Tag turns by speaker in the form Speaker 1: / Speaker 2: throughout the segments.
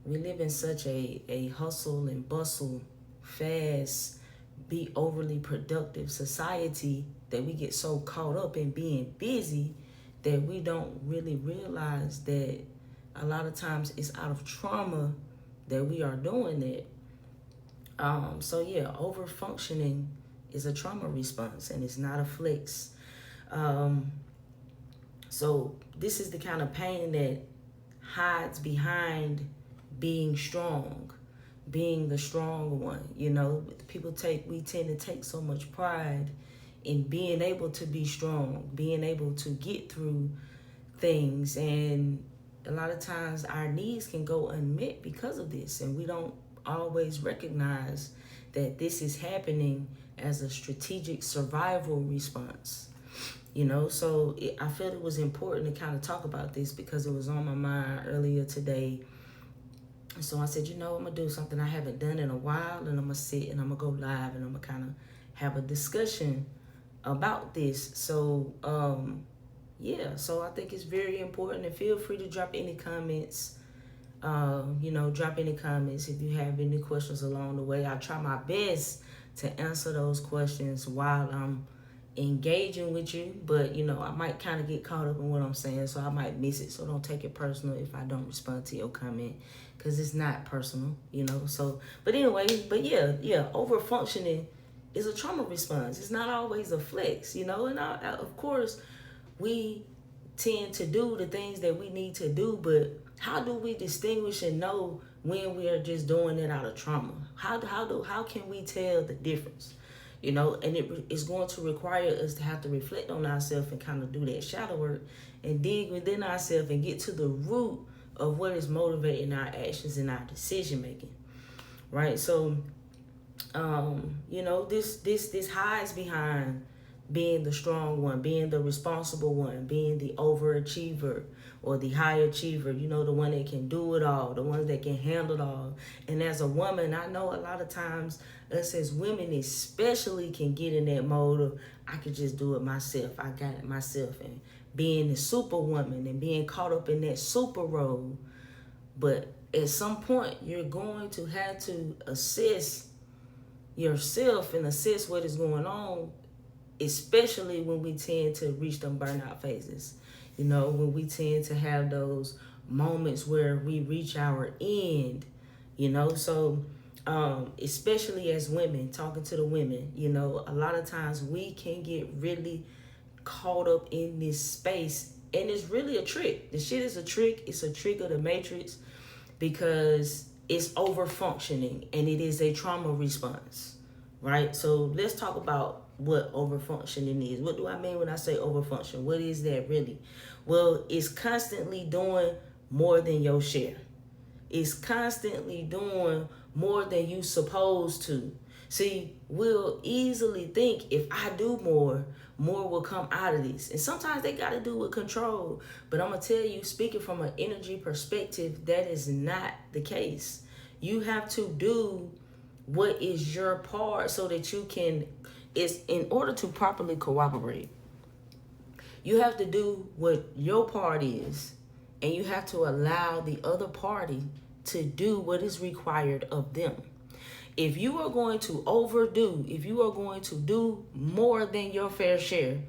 Speaker 1: We live in such a hustle and bustle, fast, be overly productive society that we get so caught up in being busy that we don't really realize that a lot of times it's out of trauma that we are doing that. So yeah, over functioning is a trauma response and it's not a flex. Um, so this is the kind of pain that hides behind being strong, being the strong one. You know, we tend to take so much pride in being able to be strong, being able to get through things. And a lot of times our needs can go unmet because of this. And we don't always recognize that this is happening as a strategic survival response. I felt it was important to kind of talk about this because it was on my mind earlier today. So I said, I'm going to do something I haven't done in a while, and I'm going to sit and I'm going to go live and I'm going to kind of have a discussion about this. So I think it's very important, and feel free to drop any comments. Drop any comments if you have any questions along the way. I'll try my best to answer those questions while I'm engaging with you, but I might kind of get caught up in what I'm saying, so I might miss it. So don't take it personal if I don't respond to your comment, because it's not personal. Over functioning is a trauma response. It's not always a flex, and of course we tend to do the things that we need to do, but how do we distinguish and know when we are just doing it out of trauma? How can we tell the difference? And it is going to require us to have to reflect on ourselves and kind of do that shadow work and dig within ourselves and get to the root of what is motivating our actions and our decision making, right? So, this hides behind being the strong one, being the responsible one, being the overachiever or the high achiever, the one that can do it all, the one that can handle it all. And as a woman, I know a lot of times us as women especially can get in that mode of, I could just do it myself. I got it myself. And being the superwoman and being caught up in that super role. But at some point, you're going to have to assess yourself and assess what is going on, especially when we tend to reach them burnout phases. When we tend to have those moments where we reach our end, especially as women, talking to the women, a lot of times we can get really caught up in this space, and it's really a trick. The shit is a trick. It's a trick of the matrix because it's over functioning and it is a trauma response, right? So let's talk about what overfunctioning is. What do I mean when I say overfunction? What is that really? Well, it's constantly doing more than your share. It's constantly doing more than you supposed to. See, we'll easily think if I do more will come out of this. And sometimes they got to do with control. But I'm going to tell you, speaking from an energy perspective, that is not the case. You have to do what is your part so that you can, in order to properly cooperate, you have to do what your part is, and you have to allow the other party to do what is required of them. If you are going to overdo, if you are going to do more than your fair share,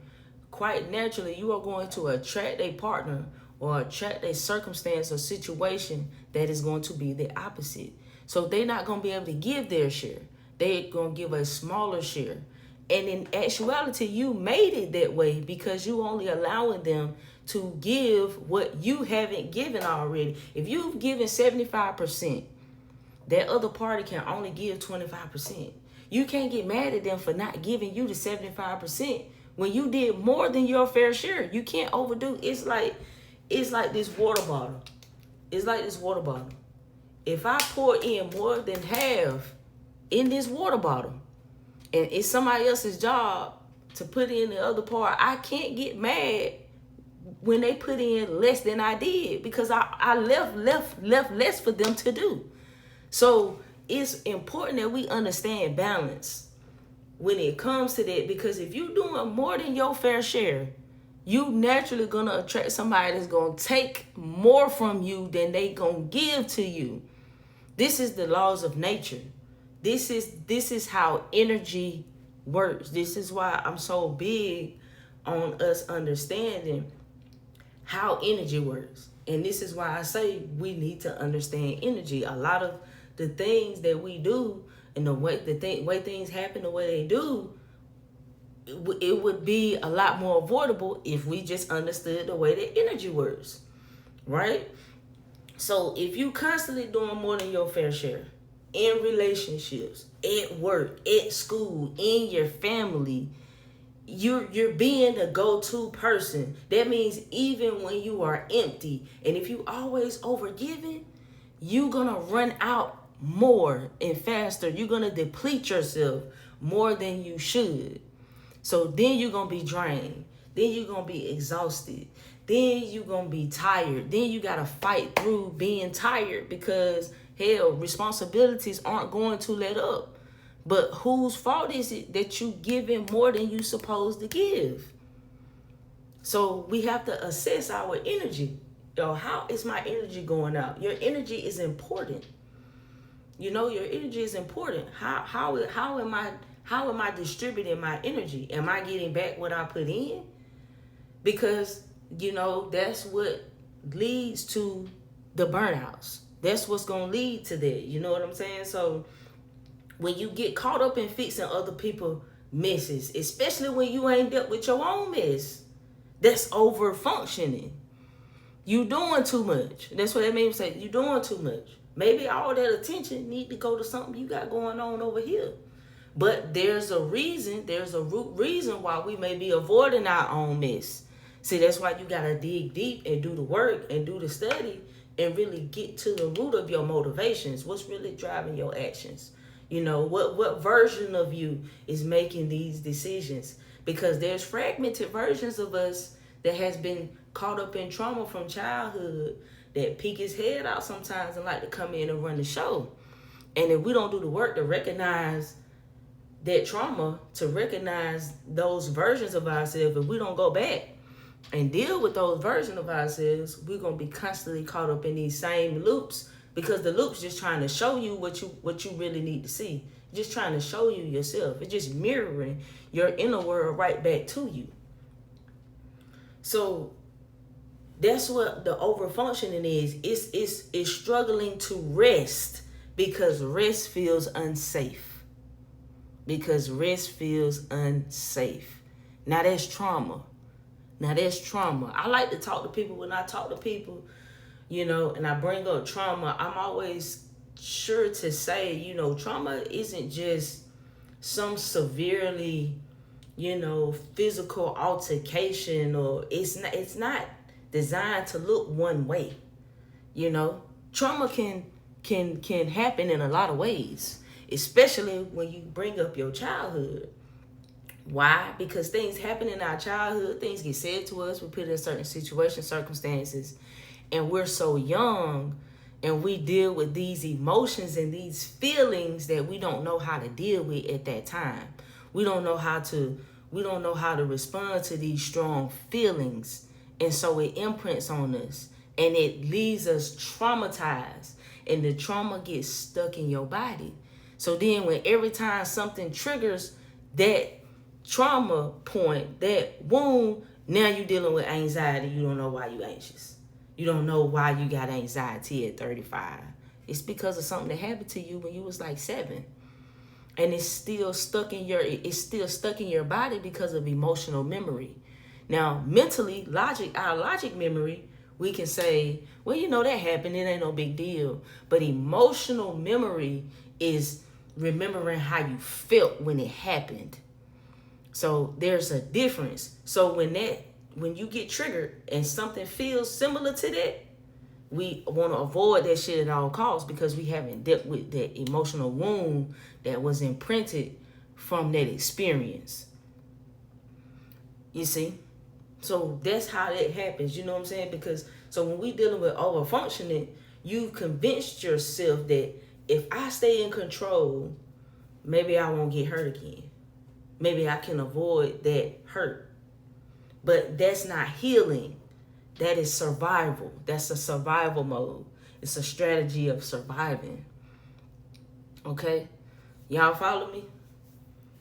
Speaker 1: quite naturally you are going to attract a partner or attract a circumstance or situation that is going to be the opposite. So they're not going to be able to give their share. They're going to give a smaller share. And in actuality, you made it that way because you only allowing them to give what you haven't given already. If you've given 75%, that other party can only give 25%. You can't get mad at them for not giving you the 75% when you did more than your fair share. You can't overdo. It's like this water bottle. It's like this water bottle. If I pour in more than half in this water bottle, and it's somebody else's job to put in the other part, I can't get mad when they put in less than I did because I left less for them to do. So it's important that we understand balance when it comes to that, because if you're doing more than your fair share, you naturally gonna attract somebody that's gonna take more from you than they gonna give to you. This is the laws of nature. This is how energy works. This is why I'm so big on us understanding how energy works. And this is why I say we need to understand energy. A lot of the things that we do and the way things happen the way they do, it would be a lot more avoidable if we just understood the way that energy works, right? So if you constantly doing more than your fair share in relationships, at work, at school, in your family, you're being the go-to person. That means even when you are empty, and if you always overgiving, you're gonna run out more and faster. You're gonna deplete yourself more than you should. So then you're gonna be drained. Then you're gonna be exhausted. Then you're gonna be tired. Then you gotta fight through being tired because hell, responsibilities aren't going to let up. But whose fault is it that you giving more than you supposed to give? So we have to assess our energy. How is my energy going out? Your energy is important. Your energy is important. How am I distributing my energy? Am I getting back what I put in? Because that's what leads to the burnouts. That's what's gonna lead to that. You know what I'm saying? So when you get caught up in fixing other people's messes, especially when you ain't dealt with your own mess, that's over functioning. You doing too much. That's what that means. Say you doing too much. Maybe all that attention need to go to something you got going on over here. But there's a reason. There's a root reason why we may be avoiding our own mess. See, that's why you gotta dig deep and do the work and do the study and really get to the root of your motivations. What's really driving your actions? What version of you is making these decisions? Because there's fragmented versions of us that has been caught up in trauma from childhood that peek his head out sometimes and like to come in and run the show. And if we don't do the work to recognize that trauma, to recognize those versions of ourselves, if we don't go back and deal with those versions of ourselves, we're going to be constantly caught up in these same loops, because the loop's just trying to show you what you really need to see. Just trying to show you yourself. It's just mirroring your inner world right back to you. So that's what the overfunctioning is. It's struggling to rest because rest feels unsafe. Because rest feels unsafe. Now that's trauma. I like to talk to people. When I talk to people, and I bring up trauma, I'm always sure to say, trauma isn't just some severely, physical altercation, or it's not designed to look one way. Trauma can happen in a lot of ways, especially when you bring up your childhood. Why? Because things happen in our childhood, things get said to us, we put in certain situations, circumstances, and we're so young, and we deal with these emotions and these feelings that we don't know how to deal with at that time. We don't know how to respond to these strong feelings. And so it imprints on us and it leaves us traumatized, and the trauma gets stuck in your body. So then when every time something triggers that trauma point, that wound, now you're dealing with anxiety. You don't know why you're anxious. You don't know why you got anxiety at 35. It's because of something that happened to you when you was like 7. And it's still stuck in your body because of emotional memory. Now, mentally, our logic memory, we can say, well, that happened, it ain't no big deal. But emotional memory is remembering how you felt when it happened. So there's a difference. So when you get triggered and something feels similar to that, we want to avoid that shit at all costs, because we haven't dealt with that emotional wound that was imprinted from that experience. You see? So that's how that happens, you know what I'm saying? Because so when we dealing with overfunctioning, you've convinced yourself that if I stay in control, maybe I won't get hurt again. Maybe I can avoid that hurt. But that's not healing. That is survival. That's a survival mode. It's a strategy of surviving. Okay? Y'all follow me?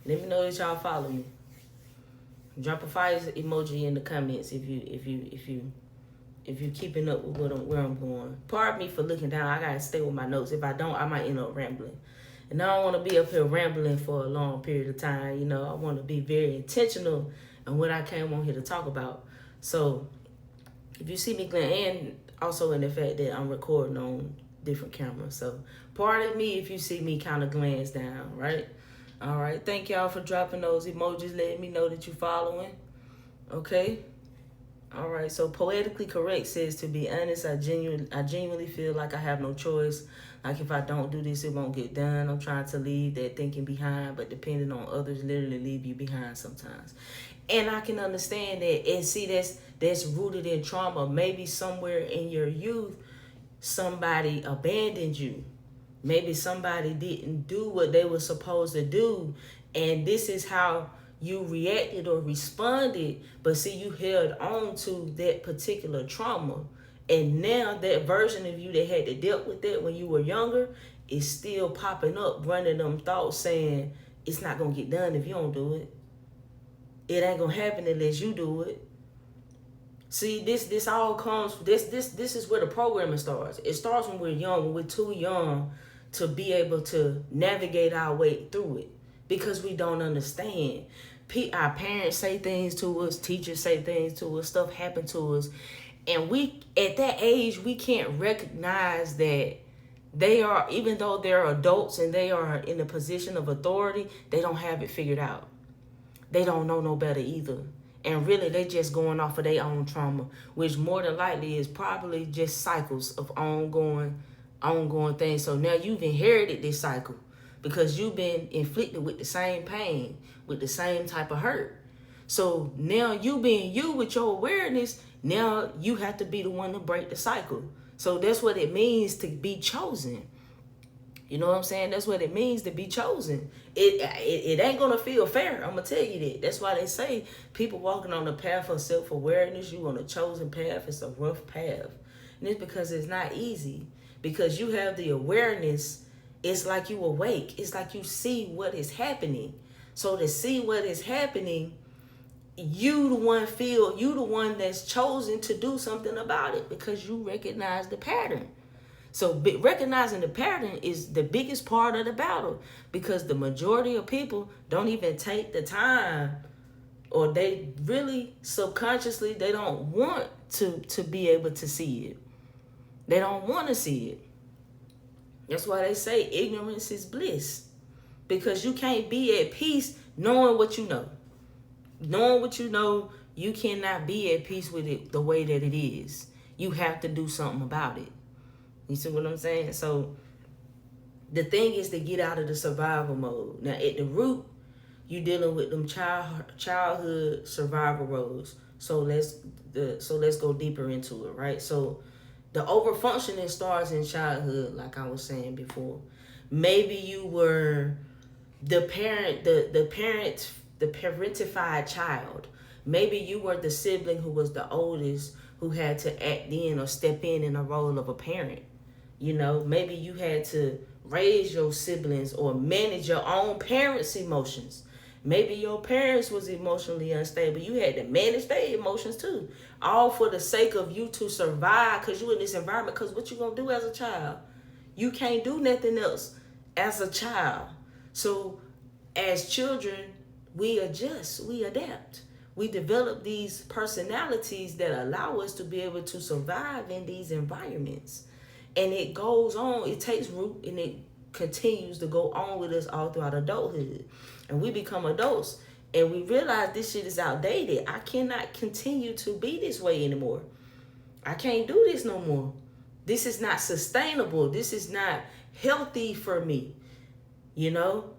Speaker 1: Let me know that y'all follow me. Drop a fire emoji in the comments if you're keeping up with where I'm going. Pardon me for looking down. I gotta stay with my notes. If I don't, I might end up rambling. And I don't want to be up here rambling for a long period of time. You know, I want to be very intentional in what I came on here to talk about. So if you see me glance, and also in the fact that I'm recording on different cameras. So pardon me if you see me kind of glance down, right? All right. Thank y'all for dropping those emojis, letting me know that you're following. Okay. All right. So poetically correct says, to be honest, I genuinely feel like I have no choice. Like if I don't do this, it won't get done. I'm trying to leave that thinking behind, but depending on others literally leave you behind sometimes. And I can understand that. And see, that's rooted in trauma. Maybe somewhere in your youth, somebody abandoned you. Maybe somebody didn't do what they were supposed to do. And this is how you reacted or responded. But see, you held on to that particular trauma. And now that version of you that had to deal with that when you were younger is still popping up, running them thoughts saying, it's not going to get done if you don't do it. It ain't going to happen unless you do it. See, this all comes, this is where the programming starts. It starts when we're young, when we're too young to be able to navigate our way through it because we don't understand. Our parents say things to us, teachers say things to us, stuff happen to us. And we, at that age, we can't recognize that they are, even though they're adults and they are in a position of authority, they don't have it figured out. They don't know no better either. And really, they just going off of their own trauma, which more than likely is probably just cycles of ongoing things. So now you've inherited this cycle because you've been inflicted with the same pain, with the same type of hurt. So now you being you with your awareness, now you have to be the one to break the cycle. So that's what it means to be chosen. You know what I'm saying? That's what it means to be chosen. It ain't going to feel fair. I'm going to tell you that. That's why they say people walking on the path of self-awareness, you on a chosen path, it's a rough path. And it's because it's not easy. Because you have the awareness, it's like you awake. It's like you see what is happening. So to see what is happening, you the one that's chosen to do something about it because you recognize the pattern. So recognizing the pattern is the biggest part of the battle because the majority of people don't even take the time, or they really subconsciously, they don't want to be able to see it. They don't want to see it. That's why they say ignorance is bliss, because you can't be at peace knowing what you know. Knowing what you know, you cannot be at peace with it the way that it is. You have to do something about it. You see what I'm saying? So the thing is to get out of the survival mode. Now at the root, you dealing with them childhood survival roles. So let's go deeper into it, right? So the overfunctioning starts in childhood, like I was saying before. Maybe you were the parentified child. Maybe you were the sibling who was the oldest, who had to act in or step in a role of a parent. You know, maybe you had to raise your siblings or manage your own parents' emotions. Maybe your parents was emotionally unstable. You had to manage their emotions too. All for the sake of you to survive, because you in this environment. Because what you going to do as a child? You can't do nothing else as a child. So as children, we adjust, we adapt. We develop these personalities that allow us to be able to survive in these environments. And it goes on, it takes root, and it continues to go on with us all throughout adulthood. And we become adults, and we realize this shit is outdated. I cannot continue to be this way anymore. I can't do this no more. This is not sustainable. This is not healthy for me, you know?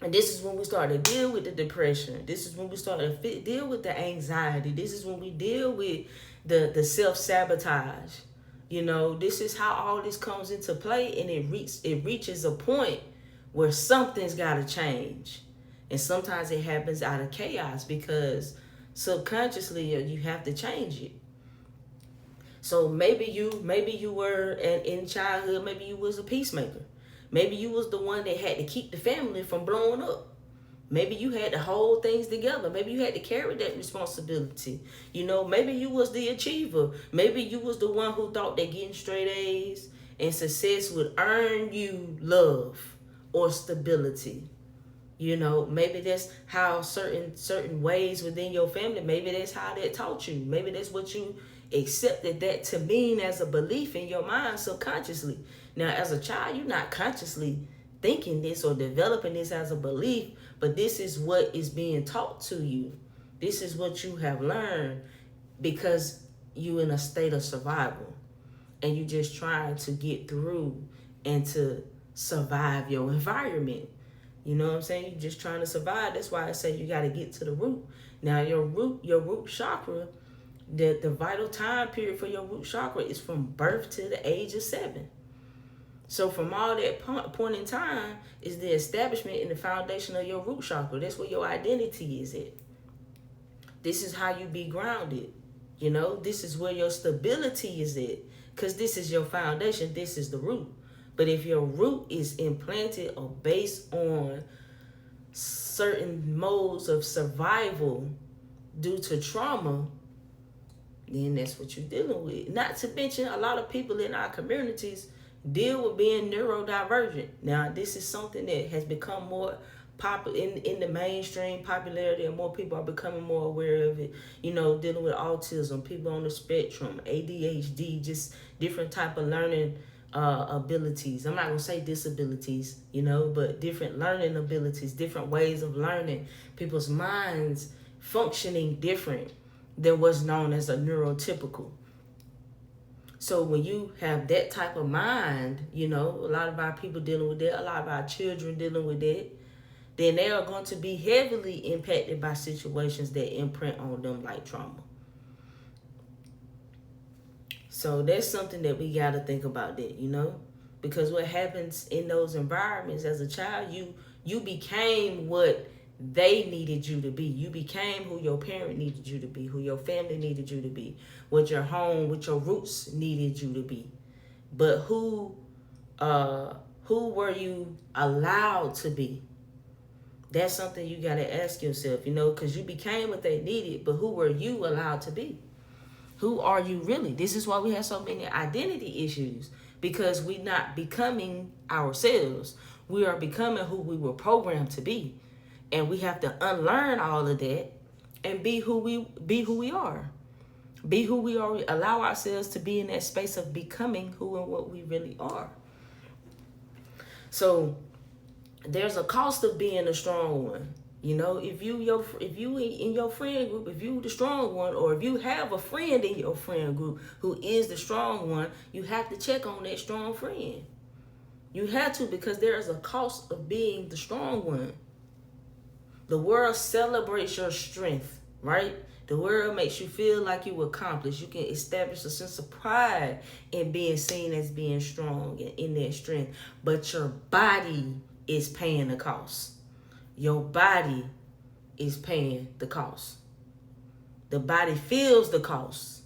Speaker 1: And this is when we start to deal with the depression. This is when we start to deal with the anxiety. This is when we deal with the self-sabotage. You know, this is how all this comes into play, and it reaches a point where something's got to change. And sometimes it happens out of chaos because subconsciously you have to change it. So maybe you were in childhood, maybe you was a peacemaker. Maybe you was the one that had to keep the family from blowing up. Maybe you had to hold things together. Maybe you had to carry that responsibility. Maybe you was the achiever. Maybe you was the one who thought that getting straight A's and success would earn you love or stability. Maybe that's how certain ways within your family, maybe that's how that taught you. Maybe that's what you accepted that to mean as a belief in your mind subconsciously. Now, as a child, you're not consciously thinking this or developing this as a belief, but this is what is being taught to you. This is what you have learned because you in a state of survival and you just trying to get through and to survive your environment. You know what I'm saying? You're just trying to survive. That's why I say you got to get to the root. Now, your root chakra, the vital time period for your root chakra is from birth to the age of 7. So from all that point in time is the establishment and the foundation of your root chakra. That's where your identity is at. This is how you be grounded. This is where your stability is at. Because this is your foundation. This is the root. But if your root is implanted or based on certain modes of survival due to trauma, then that's what you're dealing with. Not to mention, a lot of people in our communities deal with being neurodivergent. Now, this is something that has become more popular in the mainstream popularity, and more people are becoming more aware of it. Dealing with autism, people on the spectrum, ADHD, just different type of learning abilities. I'm not gonna say disabilities, but different learning abilities, different ways of learning. People's minds functioning different than what's known as a neurotypical. So when you have that type of mind, a lot of our people dealing with that, a lot of our children dealing with that, then they are going to be heavily impacted by situations that imprint on them like trauma. So that's something that we got to think about that, because what happens in those environments as a child, you became what they needed you to be. You became who your parent needed you to be, who your family needed you to be, what your home, what your roots needed you to be. But who were you allowed to be? That's something you got to ask yourself, because you became what they needed, but who were you allowed to be? Who are you really? This is why we have so many identity issues, because we're not becoming ourselves. We are becoming who we were programmed to be. And we have to unlearn all of that and be who we are. Be who we are. Allow ourselves to be in that space of becoming who and what we really are. So there's a cost of being a strong one. If you in your friend group, if you the strong one, or if you have a friend in your friend group who is the strong one, you have to check on that strong friend. You have to, because there is a cost of being the strong one. The world celebrates your strength, right? The world makes you feel like you accomplished. You can establish a sense of pride in being seen as being strong and in that strength. But your body is paying the cost. Your body is paying the cost. The body feels the cost,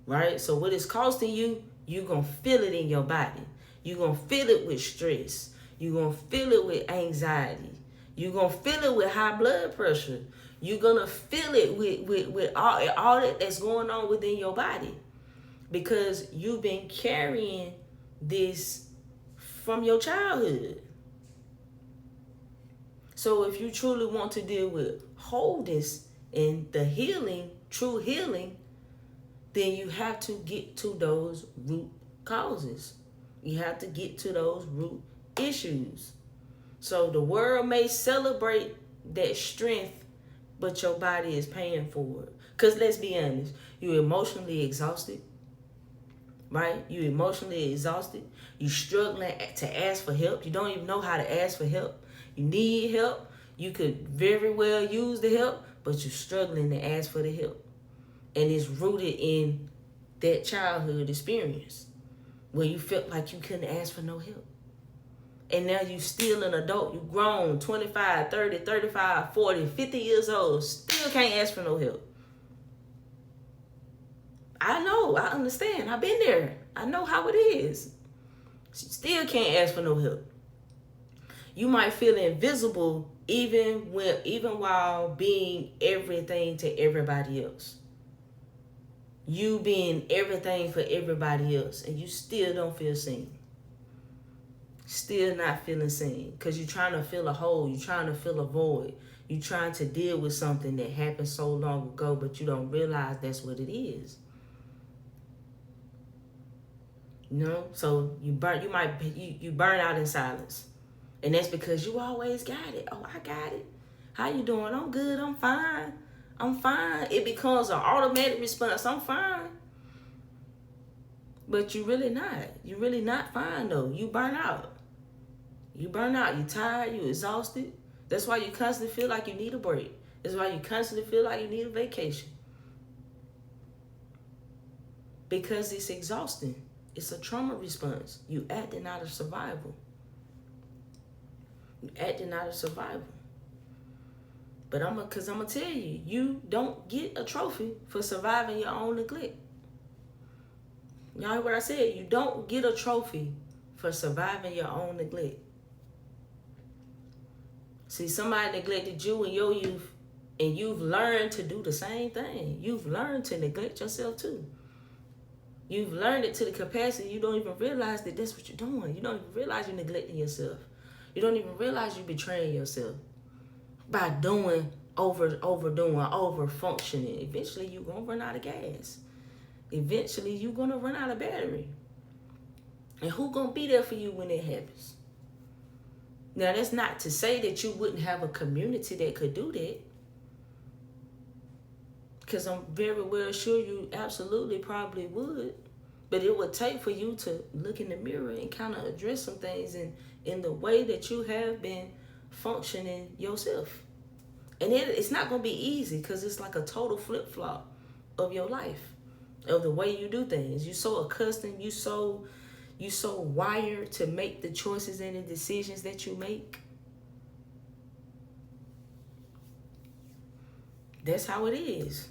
Speaker 1: right? So what it's costing you, you're going to feel it in your body. You're going to feel it with stress. You're going to feel it with anxiety. You're going to feel it with high blood pressure. You're going to feel it with all that's going on within your body, because you've been carrying this from your childhood. So if you truly want to deal with wholeness and the healing, true healing, then you have to get to those root causes. You have to get to those root issues. So the world may celebrate that strength, but your body is paying for it. Because let's be honest, you're emotionally exhausted, right? You're emotionally exhausted. You're struggling to ask for help. You don't even know how to ask for help. You need help. You could very well use the help, but you're struggling to ask for the help. And it's rooted in that childhood experience where you felt like you couldn't ask for no help. And now you're still an adult. You're grown, 25, 30, 35, 40, 50 years old. Still can't ask for no help. I know. I understand. I've been there. I know how it is. Still can't ask for no help. You might feel invisible even while being everything to everybody else. You being everything for everybody else, and you still don't feel seen. Still not feeling seen, because you're trying to fill a hole. You're trying to fill a void. You're trying to deal with something that happened so long ago, but you don't realize that's what it is. You know, so you burn out in silence, and that's because you always got it. Oh, I got it. How you doing? I'm good. I'm fine. I'm fine. It becomes an automatic response. I'm fine. But you're really not. You're really not fine though. You burn out. You burn out. You tired. You exhausted. That's why you constantly feel like you need a break. That's why you constantly feel like you need a vacation. Because it's exhausting. It's a trauma response. You acting out of survival. You acting out of survival. But I'm gonna tell you, you don't get a trophy for surviving your own neglect. Y'all hear what I said? You don't get a trophy for surviving your own neglect. See, somebody neglected you in your youth, and you've learned to do the same thing. You've learned to neglect yourself too. You've learned it to the capacity you don't even realize that that's what you're doing. You don't even realize you're neglecting yourself. You don't even realize you're betraying yourself by overdoing, overfunctioning. Eventually, you're going to run out of gas. Eventually, you're going to run out of battery. And who's going to be there for you when it happens? Now, that's not to say that you wouldn't have a community that could do that. Because I'm very well sure you absolutely probably would. But it would take for you to look in the mirror and kind of address some things in the way that you have been functioning yourself. And it's not going to be easy, because it's like a total flip-flop of your life, of the way you do things. You're so accustomed, you so wired to make the choices and the decisions that you make. That's how it is.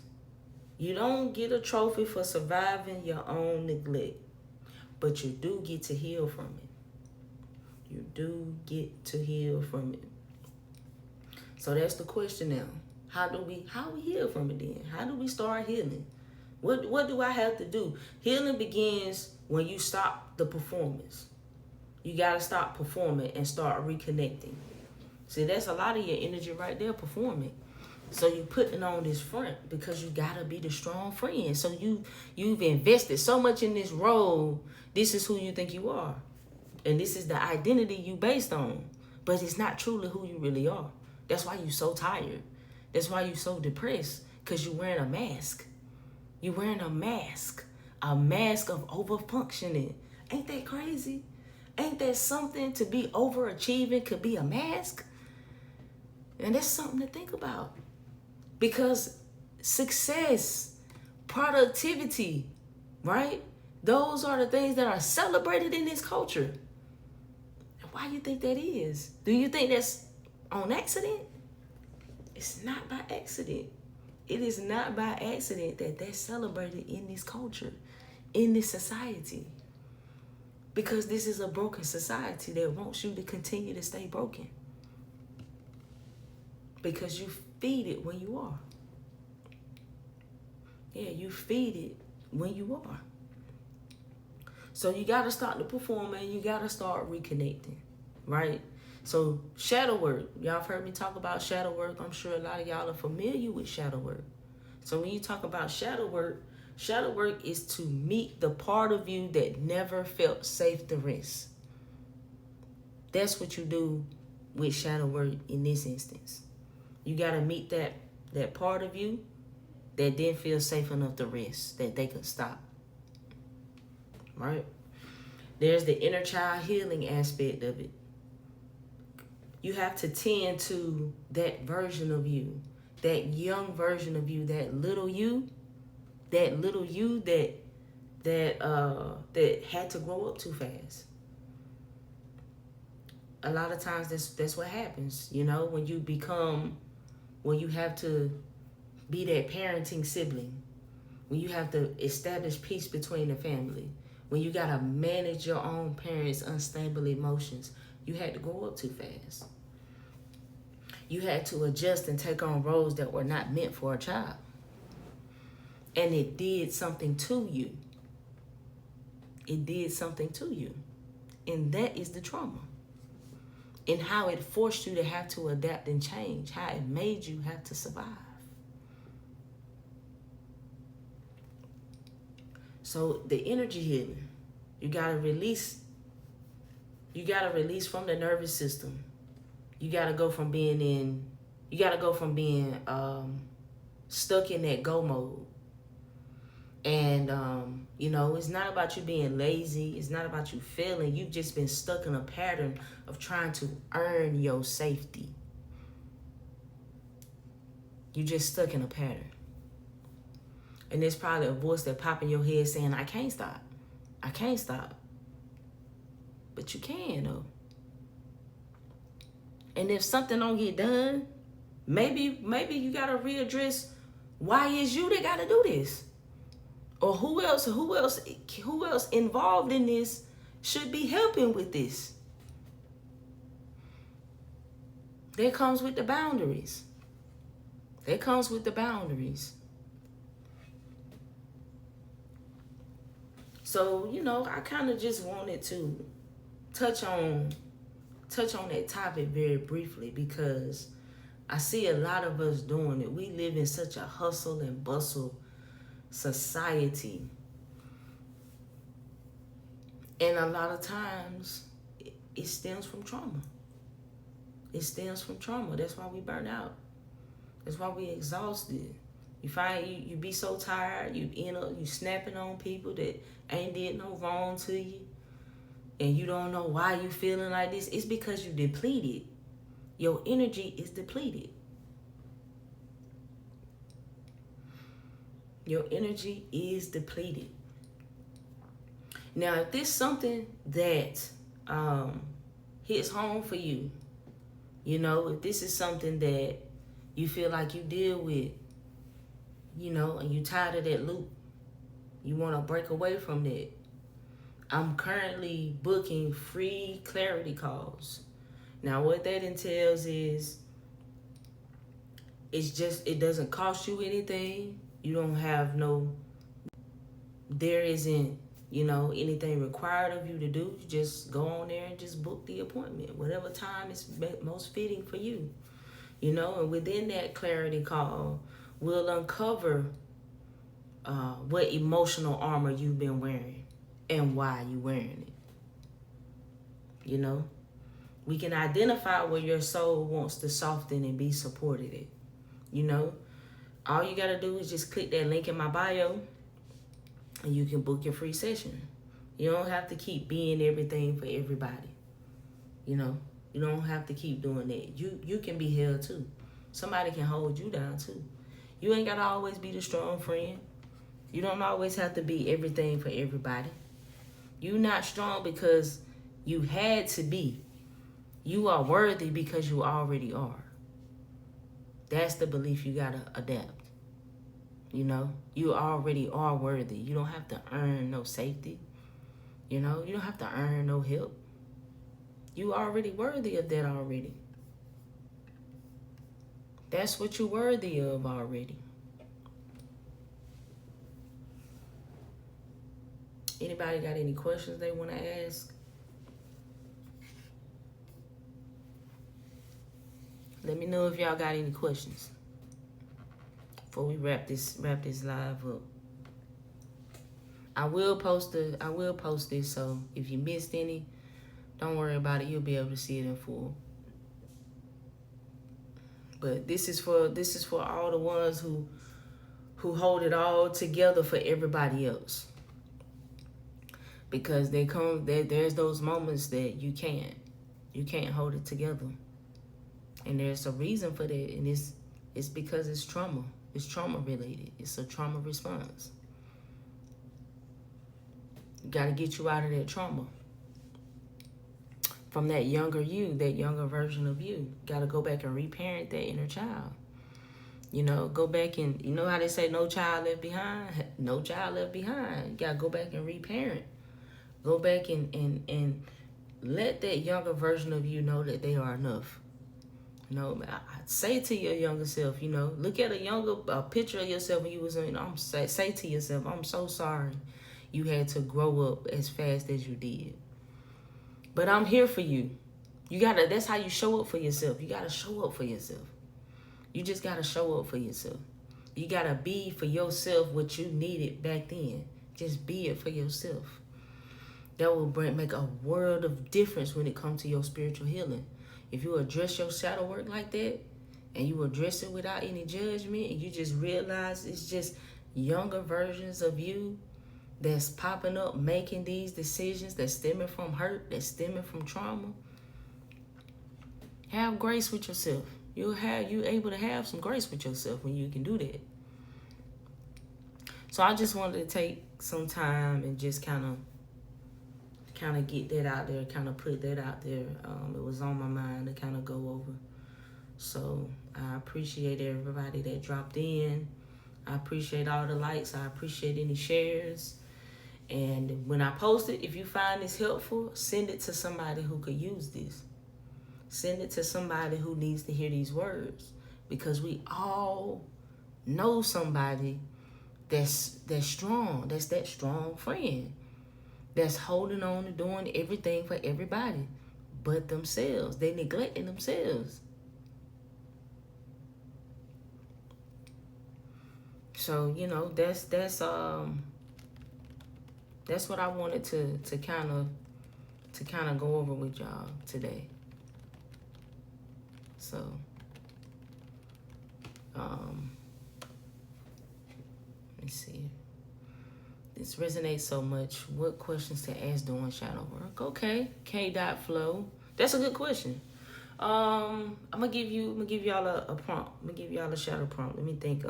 Speaker 1: You don't get a trophy for surviving your own neglect, but you do get to heal from it. You do get to heal from it. So that's the question now. How we heal from it then? How do we start healing? What do I have to do? Healing begins when you stop the performance. You got to stop performing and start reconnecting. See, that's a lot of your energy right there, performing. So you putting on this front because you got to be the strong friend. So you've invested so much in this role. This is who you think you are. And this is the identity you based on. But it's not truly who you really are. That's why you're so tired. That's why you're so depressed, because you're wearing a mask. You're wearing a mask of overfunctioning. Ain't that crazy? Ain't that something? To be overachieving could be a mask? And that's something to think about. Because success, productivity, right? Those are the things that are celebrated in this culture. And why do you think that is? Do you think that's on accident? It's not by accident. It is not by accident that that's celebrated in this culture, in this society. Because this is a broken society that wants you to continue to stay broken. Because you feed it when you are. Yeah, you feed it when you are. So you got to start the performing. You got to start reconnecting, right? So shadow work. Y'all have heard me talk about shadow work. I'm sure a lot of y'all are familiar with shadow work. So when you talk about shadow work is to meet the part of you that never felt safe to rest. That's what you do with shadow work in this instance. You got to meet that part of you that didn't feel safe enough to rest, that they could stop. Right? There's the inner child healing aspect of it. You have to tend to that version of you, that young version of you, that little you that had to grow up too fast. A lot of times that's what happens, you know, when you have to be that parenting sibling, when you have to establish peace between the family, when you gotta manage your own parents' unstable emotions, you had to grow up too fast. You had to adjust and take on roles that were not meant for a child. And it did something to you. It did something to you. And that is the trauma. And how it forced you to have to adapt and change. How it made you have to survive. So the energy healing, you gotta release. You gotta release from the nervous system. You gotta go from being stuck in that go mode. And it's not about you being lazy. It's not about you failing. You've just been stuck in a pattern of trying to earn your safety. You just stuck in a pattern. And there's probably a voice that pop in your head saying, I can't stop. I can't stop. But you can, though. And if something don't get done, maybe you got to readdress why is you that got to do this? Or who else involved in this should be helping with this? That comes with the boundaries. That comes with the boundaries. So, I kind of just wanted to touch on that topic very briefly because I see a lot of us doing it. We live in such a hustle and bustle society. And a lot of times it stems from trauma. It stems from trauma. That's why we burn out. That's why we exhausted. You find you be so tired, you end up you snapping on people that ain't did no wrong to you. And you don't know why you feeling like this. It's because you depleted. Your energy is depleted. Your energy is depleted. Now, if this is something that hits home for you, if this is something that you feel like you deal with, and you tired of that loop, you want to break away from that, I'm currently booking free clarity calls. Now, what that entails is, it doesn't cost you anything. You don't have there isn't, anything required of you to do. You just go on there and just book the appointment, whatever time is most fitting for you, and within that clarity call, we'll uncover what emotional armor you've been wearing and why you're wearing it. We can identify where your soul wants to soften and be supported at. All you got to do is just click that link in my bio and you can book your free session. You don't have to keep being everything for everybody. You don't have to keep doing that. You can be held too. Somebody can hold you down too. You ain't got to always be the strong friend. You don't always have to be everything for everybody. You're not strong because you had to be. You are worthy because you already are. That's the belief you got to adapt. You already are worthy. You don't have to earn no safety. You don't have to earn no help. You already worthy of that already. That's what you're worthy of already. Anybody got any questions they want to ask? Let me know if y'all got any questions before we wrap this live up. I will post this, so if you missed any, don't worry about it. You'll be able to see it in full. But this is for all the ones who hold it all together for everybody else. Because there's those moments that you can't hold it together. And there's a reason for that, and it's because it's trauma. It's trauma related. It's a trauma response. You got to get you out of that trauma. From that younger you, that younger version of you. Got to go back and reparent that inner child. Go back and, how they say no child left behind? No child left behind. You got to go back and reparent Go back and let that younger version of you know that they are enough. I say to your younger self, look at a picture of yourself when you was in. Say to yourself, I'm so sorry you had to grow up as fast as you did. But I'm here for you. That's how you show up for yourself. You gotta show up for yourself. You just gotta show up for yourself. You gotta be for yourself what you needed back then. Just be it for yourself. That will make a world of difference when it comes to your spiritual healing. If you address your shadow work like that, and you address it without any judgment, and you just realize it's just younger versions of you that's popping up, making these decisions that's stemming from hurt, that's stemming from trauma, have grace with yourself. You able to have some grace with yourself when you can do that. So I just wanted to take some time and just kind of get that out there, kind of put that out there. It was on my mind to kind of go over. So I appreciate everybody that dropped in. I appreciate all the likes. I appreciate any shares. And when I post it, if you find this helpful, send it to somebody who could use this. Send it to somebody who needs to hear these words. Because we all know somebody that's strong. That's that strong friend. That's holding on to doing everything for everybody but themselves. They neglecting themselves. So, that's what I wanted to kind of go over with y'all today. So, let me see. This resonates so much. What questions to ask during shadow work? Okay, K.Flow. That's a good question. I'm gonna give y'all a prompt. I'm gonna give y'all a shadow prompt. Let me think.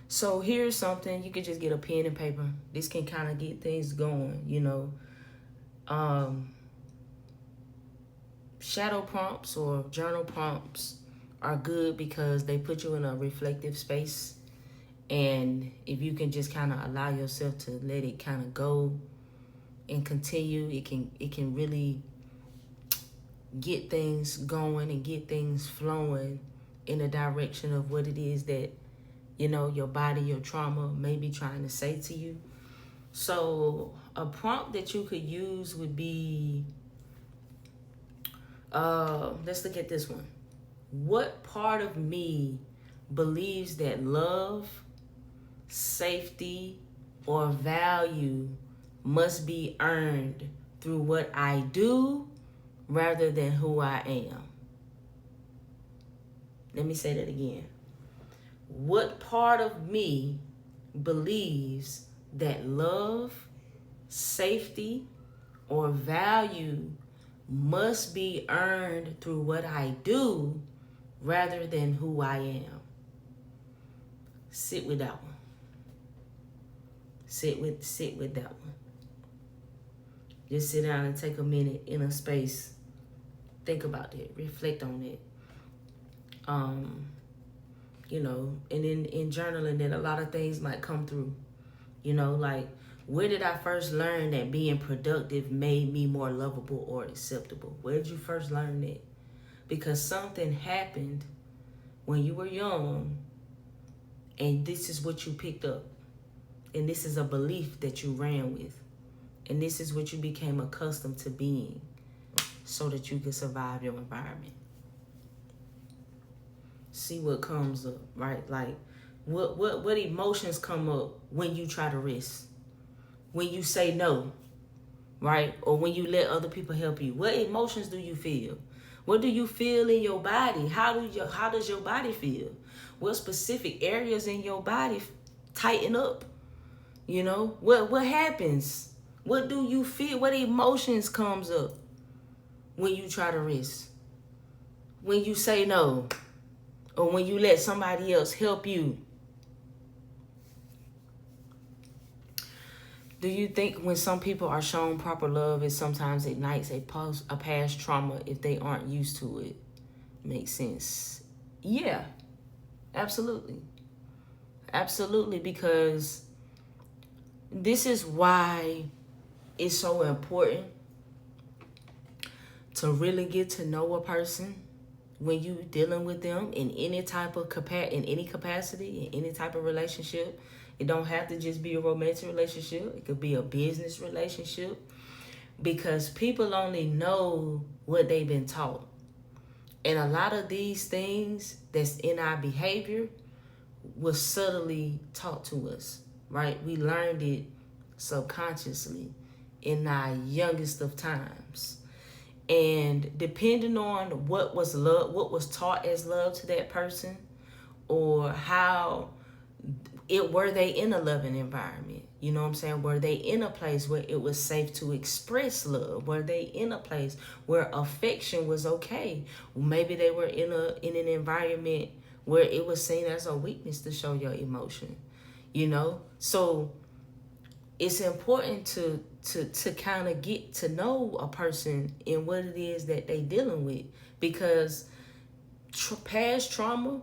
Speaker 1: So here's something. You could just get a pen and paper. This can kind of get things going, Shadow prompts or journal prompts are good because they put you in a reflective space. And if you can just kind of allow yourself to let it kind of go and continue, it can really get things going and get things flowing in the direction of what it is that, your body, your trauma may be trying to say to you. So a prompt that you could use would be, let's look at this one. What part of me believes that love, safety, or value must be earned through what I do rather than who I am? Let me say that again. What part of me believes that love, safety, or value must be earned through what I do rather than who I am? Sit with that one. Sit with that one. Just sit down and take a minute in a space. Think about it. Reflect on it. And in journaling, then a lot of things might come through. Like, where did I first learn that being productive made me more lovable or acceptable? Where did you first learn that? Because something happened when you were young, and this is what you picked up. And this is a belief that you ran with. And this is what you became accustomed to being so that you could survive your environment. See what comes up, right? Like, what emotions come up when you try to rest? When you say no, right? Or when you let other people help you? What emotions do you feel? What do you feel in your body? How does your body feel? What specific areas in your body tighten up? What happens? What do you feel? What emotions comes up when you try to rest? When you say no? Or when you let somebody else help you? Do you think when some people are shown proper love, it sometimes ignites a past trauma if they aren't used to it? Makes sense. Yeah, absolutely. Absolutely, because this is why it's so important to really get to know a person when you dealing with them in any type of in any capacity, in any type of relationship. It don't have to just be a romantic relationship. It could be a business relationship, because people only know what they've been taught. And a lot of these things that's in our behavior was subtly taught to us, right? We learned it subconsciously in our youngest of times. And depending on what was love, what was taught as love to that person, or how were they in a loving environment? You know what I'm saying? Were they in a place where it was safe to express love? Were they in a place where affection was okay? Maybe they were in an environment where it was seen as a weakness to show your emotion. You know? So it's important to kind of get to know a person and what it is that they dealing with, because past trauma,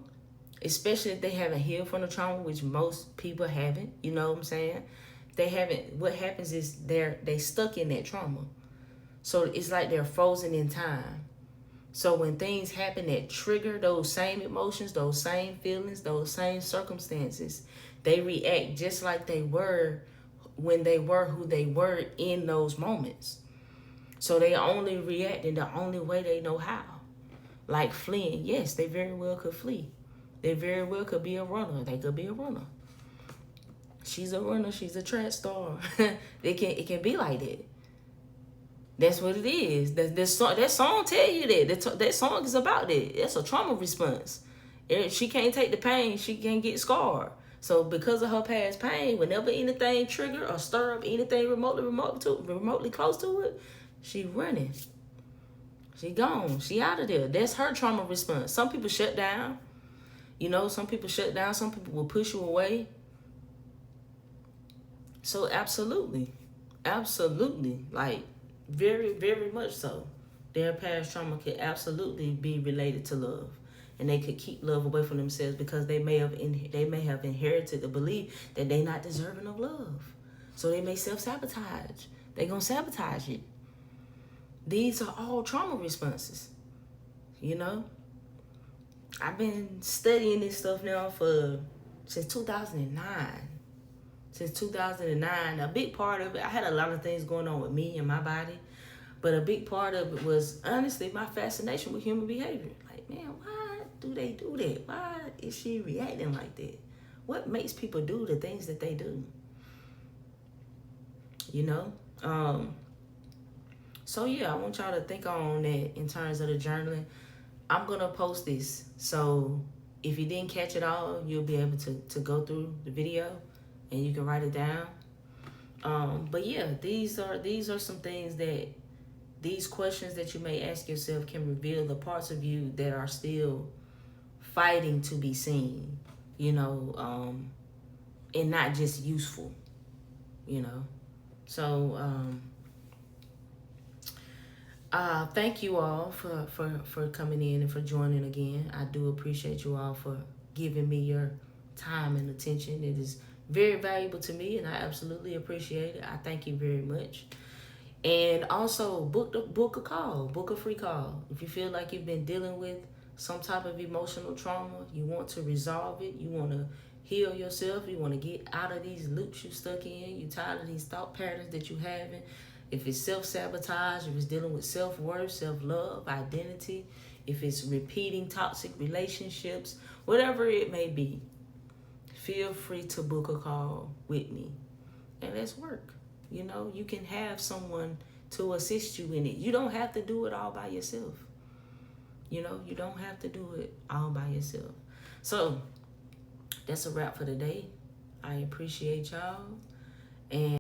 Speaker 1: especially if they haven't healed from the trauma, which most people haven't, you know what I'm saying? They haven't. What happens is they stuck in that trauma. So it's like they're frozen in time. So when things happen that trigger those same emotions, those same feelings, those same circumstances, they react just like they were when they were who they were in those moments. So they only react in the only way they know how. Like fleeing. Yes, they very well could flee. They very well could be a runner. They could be a runner. She's a runner. She's a track star. It can be like that. That's what it is. That song tell you that. That song is about that. It's a trauma response. If she can't take the pain, she can get scarred. So because of her past pain, whenever anything trigger or stir up anything remotely close to it, she running. She gone. She out of there. That's her trauma response. Some people shut down. You know, some people shut down. Some people will push you away. So absolutely. Like very, very much so. Their past trauma could absolutely be related to love. And they could keep love away from themselves because they may have inherited the belief that they're not deserving of love. So they may self-sabotage. They're going to sabotage it. These are all trauma responses. You know? I've been studying this stuff now since 2009. Since 2009. A big part of it, I had a lot of things going on with me and my body. But a big part of it was, honestly, my fascination with human behavior. Like, man, why do they do that? Why is she reacting like that? What makes people do the things that they do? You know? So, yeah, I want y'all to think on that in terms of the journaling. I'm going to post this. So, if you didn't catch it all, you'll be able to go through the video and you can write it down. But, yeah, these are some things that these questions that you may ask yourself can reveal the parts of you that are still fighting to be seen, you know, and not just useful, you know. So, thank you all for coming in and for joining again. I do appreciate you all for giving me your time and attention. It is very valuable to me, and I absolutely appreciate it. I thank you very much. And also book a free call. If you feel like you've been dealing with some type of emotional trauma, you want to resolve it, you want to heal yourself, you want to get out of these loops you're stuck in, you're tired of these thought patterns that you're having. If it's self-sabotage, if it's dealing with self-worth, self-love, identity, if it's repeating toxic relationships, whatever it may be, feel free to book a call with me and let's work. You know, you can have someone to assist you in it. You don't have to do it all by yourself. You know, you don't have to do it all by yourself. So, that's a wrap for today. I appreciate y'all. And